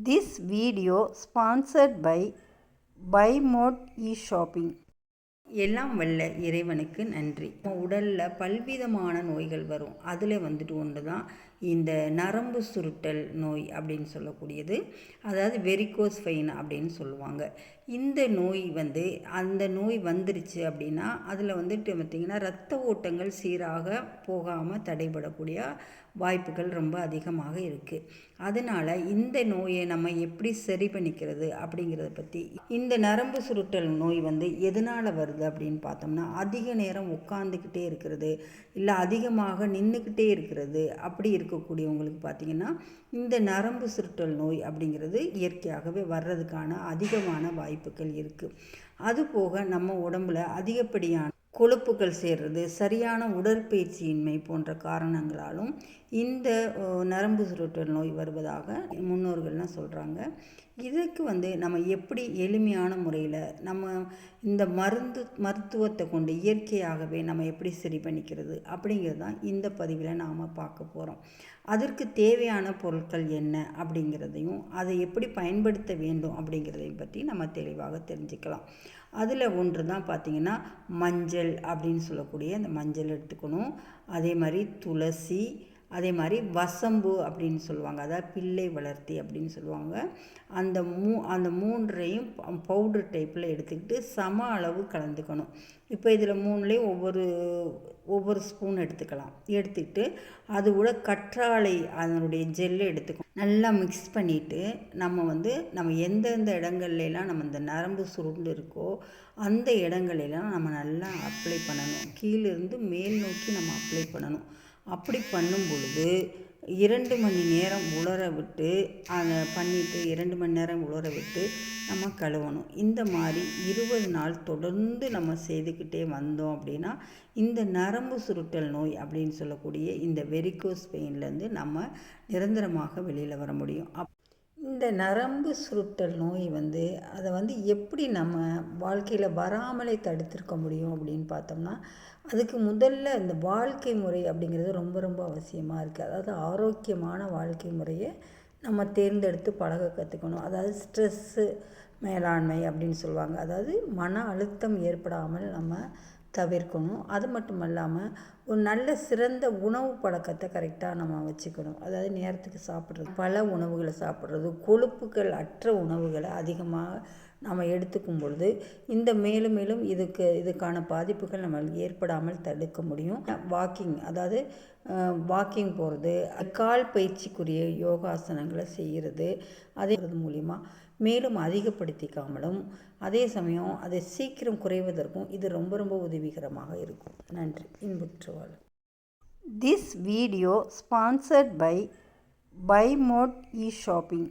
This video sponsored by Buy Mode e-shopping. எல்லாம் வல்ல இறைவனுக்கு நன்றி. உடலில் பல்விதமான நோய்கள் வரும். அதில் வந்துட்டு ஒன்று தான் இந்த நரம்பு சுருட்டல் நோய் அப்படின்னு சொல்லக்கூடியது. அதாவது வெரிகோஸ் வெயின் அப்படின்னு சொல்லுவாங்க. இந்த நோய் அந்த நோய் வந்துருச்சு அப்படின்னா அதில் வந்துட்டு பார்த்திங்கன்னா இரத்த ஓட்டங்கள் சீராக போகாமல் தடைபடக்கூடிய வாய்ப்புகள் ரொம்ப அதிகமாக இருக்குது. அதனால் இந்த நோயை நம்ம எப்படி சரி பண்ணிக்கிறது அப்படிங்கிறத பற்றி, இந்த நரம்பு சுருட்டல் நோய் எதனால் வருது அப்படின்னு பார்த்தோம்னா, அதிக நேரம் உட்காந்துக்கிட்டே இருக்கிறது, இல்லை அதிகமாக நின்றுக்கிட்டே இருக்கிறது, அப்படி இருக்கக்கூடியவங்களுக்கு பார்த்திங்கன்னா இந்த நரம்பு சுருட்டல் நோய் அப்படிங்கிறது இயற்கையாகவே வர்றதுக்கான அதிகமான வாய்ப்புகள் இருக்குது. அதுபோக நம்ம உடம்புல அதிகப்படியான கொழுப்புகள் சேர்றது, சரியான உடற்பயிற்சியின்மை போன்ற காரணங்களாலும் இந்த நரம்பு சுருட்டல் நோய் வருவதாக முன்னோர்கள்லாம் சொல்கிறாங்க. இதுக்கு நம்ம எப்படி எளிமையான முறையில் நம்ம இந்த மருத்துவத்தை கொண்டு இயற்கையாகவே நம்ம எப்படி சரி பண்ணிக்கிறது அப்படிங்கிறது தான் இந்த பதிவில் நாம் பார்க்க போகிறோம். அதற்கு தேவையான பொருட்கள் என்ன அப்படிங்கிறதையும் அதை எப்படி பயன்படுத்த வேண்டும் அப்படிங்கிறதையும் பற்றி நம்ம தெளிவாக தெரிஞ்சுக்கலாம். அதில் ஒன்று தான் பார்த்திங்கன்னா மஞ்சள் அப்படின்னு சொல்லக்கூடிய அந்த மஞ்சள் எடுத்துக்கணும். அதே மாதிரி துளசி, அதே மாதிரி வசம்பு அப்படின்னு சொல்லுவாங்க, அதாவது பிள்ளை வளர்த்தி அப்படின்னு சொல்லுவாங்க. அந்த மூன்றையும் பவுடர் டைப்பில் எடுத்துக்கிட்டு சம அளவு கலந்துக்கணும். இப்போ இதில் மூணுலேயும் ஒவ்வொரு ஸ்பூன் எடுத்துக்கிட்டு அது கூட கற்றாழை அதனுடைய ஜெல்லை எடுத்துக்கணும். நல்லா மிக்ஸ் பண்ணிவிட்டு நம்ம எந்தெந்த இடங்கள்லாம் நம்ம இந்த நரம்பு சுருண்டு இருக்கோ அந்த இடங்களெல்லாம் நம்ம நல்லா அப்ளை பண்ணணும். கீழிருந்து மேல் நோக்கி நம்ம அப்ளை பண்ணணும். அப்படி பண்ணும் பொழுது 2 மணி நேரம் உலர விட்டு அதை பண்ணிவிட்டு 2 மணி நேரம் உலர விட்டு நம்ம கழுவணும். இந்த மாதிரி 20 நாள் தொடர்ந்து நம்ம செய்துக்கிட்டே வந்தோம் அப்படின்னா இந்த நரம்பு சுருட்டல் நோய் அப்படின்னு சொல்லக்கூடிய இந்த வெரிகோஸ் வெயின்லேருந்து நம்ம நிரந்தரமாக வெளியில் வர முடியும். இந்த நரம்பு சுருட்டல் நோய் அதை எப்படி நம்ம வாழ்க்கையில் வராமலே தடுத்திருக்க முடியும் அப்படின்னு பார்த்தோம்னா, அதுக்கு முதல்ல இந்த வாழ்க்கை முறை அப்படிங்கிறது ரொம்ப ரொம்ப அவசியமாக இருக்குது. அதாவது ஆரோக்கியமான வாழ்க்கை முறையை நம்ம தேர்ந்தெடுத்து பழக கற்றுக்கணும். அதாவது ஸ்ட்ரெஸ்ஸு மேலாண்மை அப்படின்னு சொல்லுவாங்க. அதாவது மன அழுத்தம் ஏற்படாமல் நம்ம தவிர்க்கணும். அது மட்டும் இல்லாமல் ஒரு நல்ல சிறந்த உணவு பழக்கத்தை கரெக்டாக நம்ம வச்சுக்கணும். அதாவது நேரத்துக்கு சாப்பிட்றது, பல உணவுகளை சாப்பிட்றது, கொழுப்புகள் அற்ற உணவுகளை அதிகமாக நம்ம எடுத்துக்கும் பொழுது இந்த மேலும் இதுக்கான பாதிப்புகள் நம்ம ஏற்படாமல் தடுக்க முடியும். வாக்கிங் போகிறது, கால் பயிற்சிக்குரிய யோகாசனங்களை செய்கிறது, அதே மூலிமா மேலும் அதிகப்படுத்திக்காமலும் அதே சமயம் அதை சீக்கிரம் குறைவதற்கும் இது ரொம்ப ரொம்ப உதவிகரமாக இருக்கும். நன்றி. இன்புற்றுவாள். This video sponsored by Buy Mode e-shopping.